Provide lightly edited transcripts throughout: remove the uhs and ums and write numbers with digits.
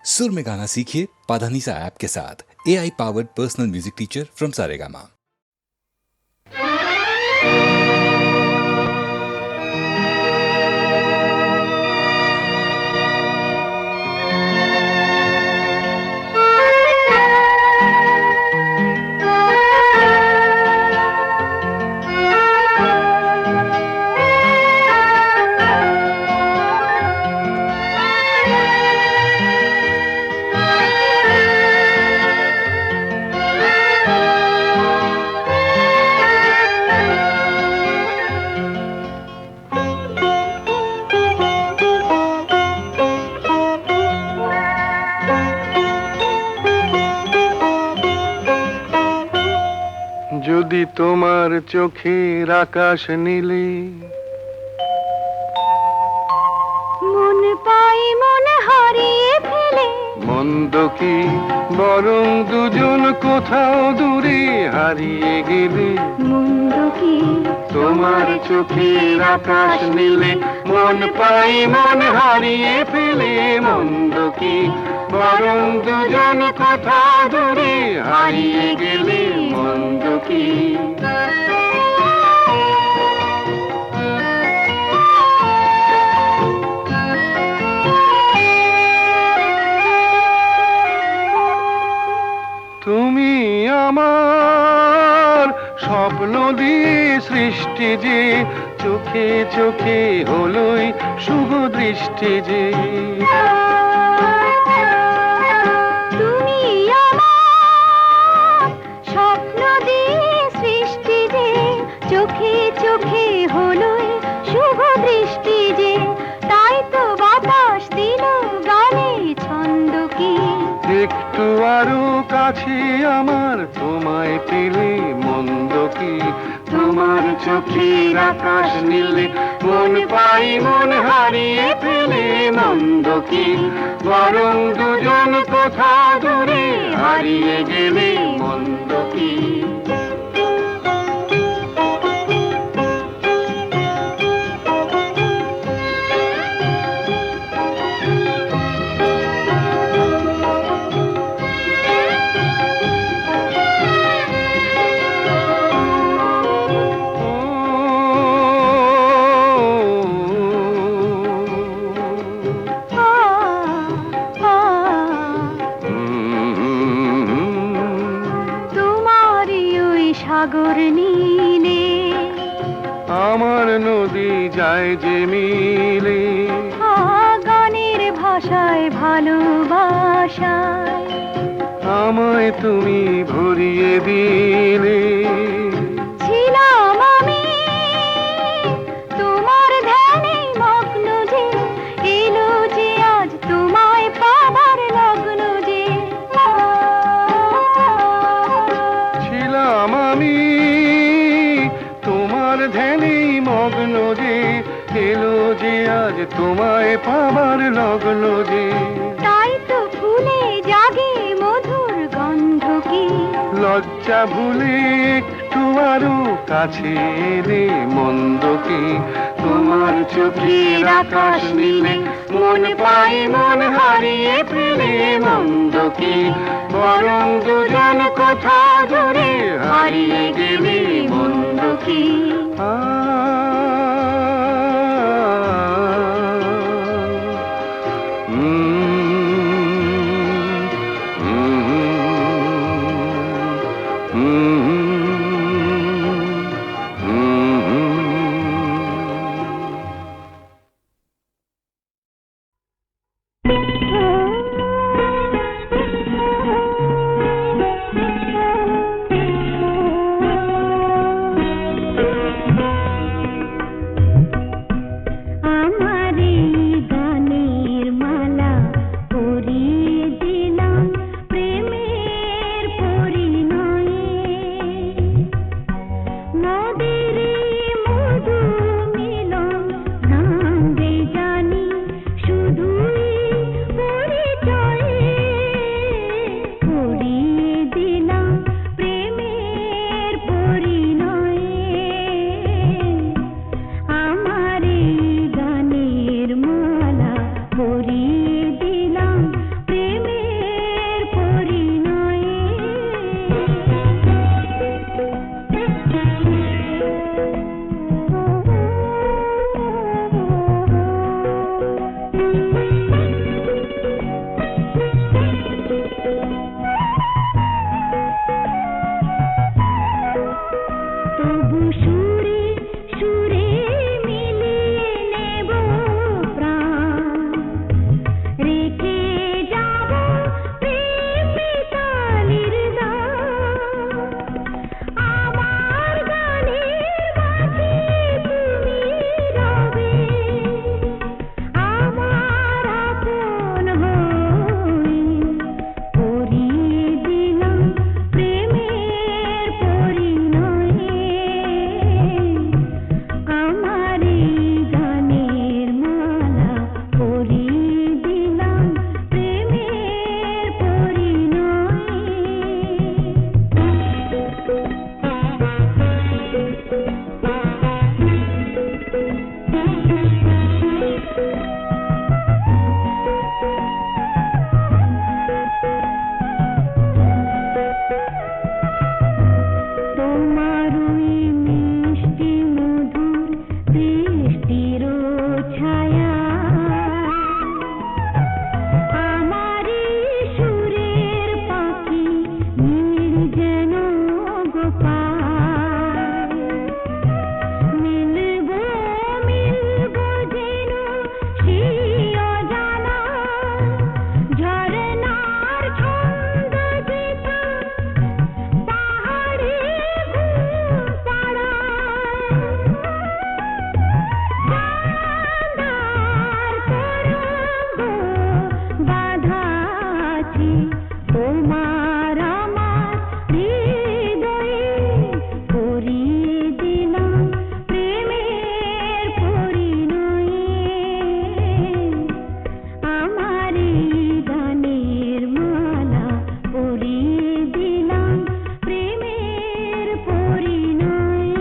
सुर में गाना सीखिए पाधानीसा ऐप के साथ। AI powered personal music teacher from Saregama. যদি তোমার চোখের আকাশ নীলে মন পাই মন হারিয়ে ফেলে, মন্দ কি বরং দুজন কোথাও দূরে হারিয়ে গেলে। মন্দ কি তোমার চোখের আকাশ নীলে মন পাই মন হারিয়ে ফেলে, মন্দ কি বরং দুজন কোথাও দূরে হারিয়ে গেলে। মন্দ কি তুমি আমার স্বপ্ন দিয়ে সৃষ্টি যে, চোখে চোখে হলোই শুভ দৃষ্টি যে। তুমি আমার স্বপ্ন দিয়ে সৃষ্টি যে, চোখে চোখে হলোই শুভ দৃষ্টি যে। তাই তো বাতাস দিল গানে ছন্দ কি, একটু আরো কাছে আমার তোমায় পেলে। মন্দ কি তোমার চোখের আকাশ নীলে মন পাই মন হারিয়ে ফেলে। মন্দ কি বরং দুজন কোথা দূরে হারিয়ে গেলে। মন্দ কি সাগর নীলে আমার নদী যায় যে মিলে। গানের ভাষায় ভালোবাসায় আমায় তুমি ভরিয়ে দিলে। ছিলাম আমি তোমার ধ্যানে মগ্ন যে, এলো যে আজ তোমায় পাবার লগ্ন যে। ছিলাম আমি তোমার ধ্যানে মগ্ন যে, এলো যে আজ তোমায় পাবার লগ্ন যে। তাই তো ফুলে জাগে মধুর গন্ধ কি, লজ্জা ভুলে একটু আরো কাছে এলে। মন্দ কি তোমার চোখের আকাশ নীলে মন পাই মন হারিয়ে ফেলে। মন্দ কি বরং দুজন কোথা দূরে হারিয়ে গেলে। মন্দ কি আমার পাখি তোমার আমার হৃদয়ে পরিয়ে দিলাম প্রেমের পরিণয়ে আমার এই গানের মালা পরিয়ে দিলাম প্রেমের পরিণয়ে।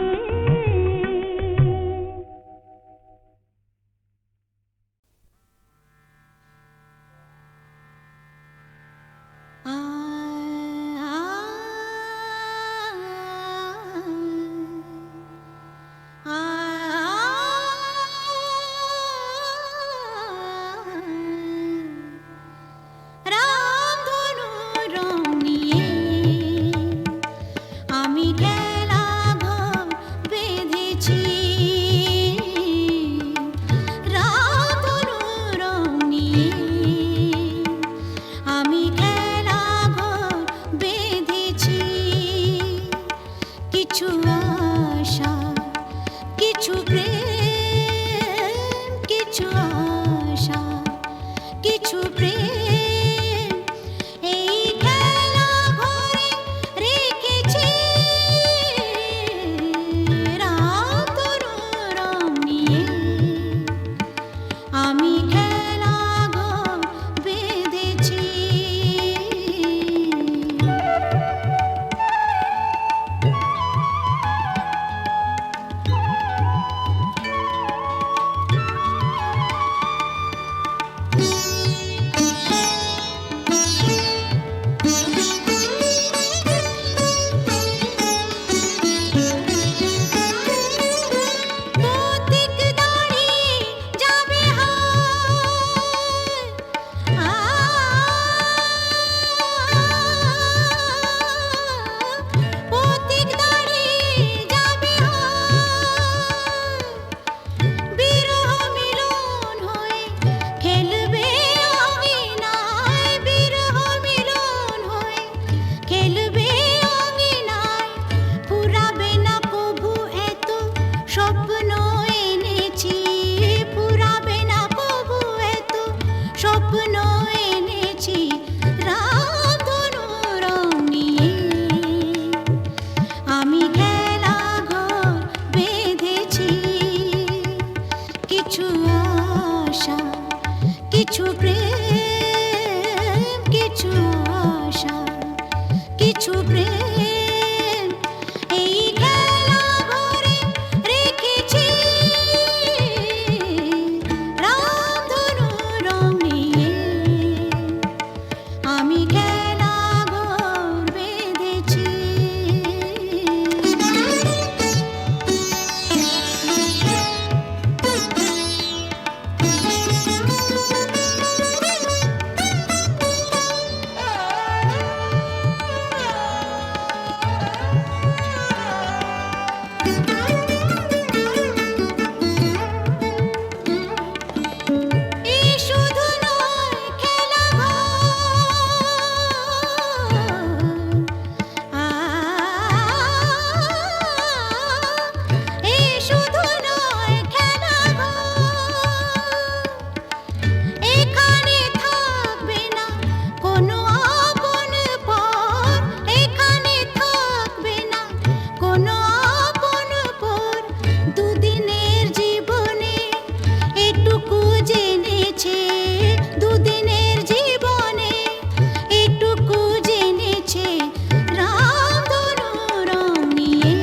রামধনু রং নিয়ে আমি খেলা ঘর বেঁধেছি, রামধনু রং নিয়ে আমি খেলা ঘর বেঁধেছি। কিছু আশা, কিছু প্রেম, কিছু আশা, কিছু প্রেম এই খেলা ঘরে রেখেছি। রামধনু রং নিয়ে আমি খেলা ঘর বেঁধেছি। পথিক দাঁড়িয়ে যাবে পথিক দাঁড়িয়ে যাবে বিরহ মিলন হয়ে খেলবে অঙ্গিনায়, বিরহ মিলন হয়ে খেলবে অঙ্গিনায়। ফুরাবে না কভু এত স্বপ্ন এনেছি, ফুরাবে না কভু এত স্বপ্ন এনেছি। রামধনু রং নিয়ে আমি খেলা ঘর বেঁধেছি। কিছু আশা, কিছু প্রেম, কিছু আশা, কিছু প্রেম এই খেলা ঘরে রেখেছি। রামধনু রং নিয়ে আমি খেলা ঘর বেঁধেছি। এই শুধু নয় খেলা ঘর, এই শুধু নয় খেলা ঘর। এখানে থাকবে না কোনো আপন পর, এখানে থাকবে না কোনো আপন পর। দুদিনের জীবনে এটুকু জেনেছে, দুদিনের জীবনে এটুকু জেনেছে। রামধনু রং নিয়ে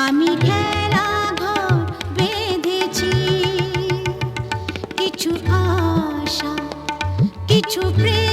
আমি খেলা ঘর বেঁধেছি। কিছু আশা, কিছু প্রেম,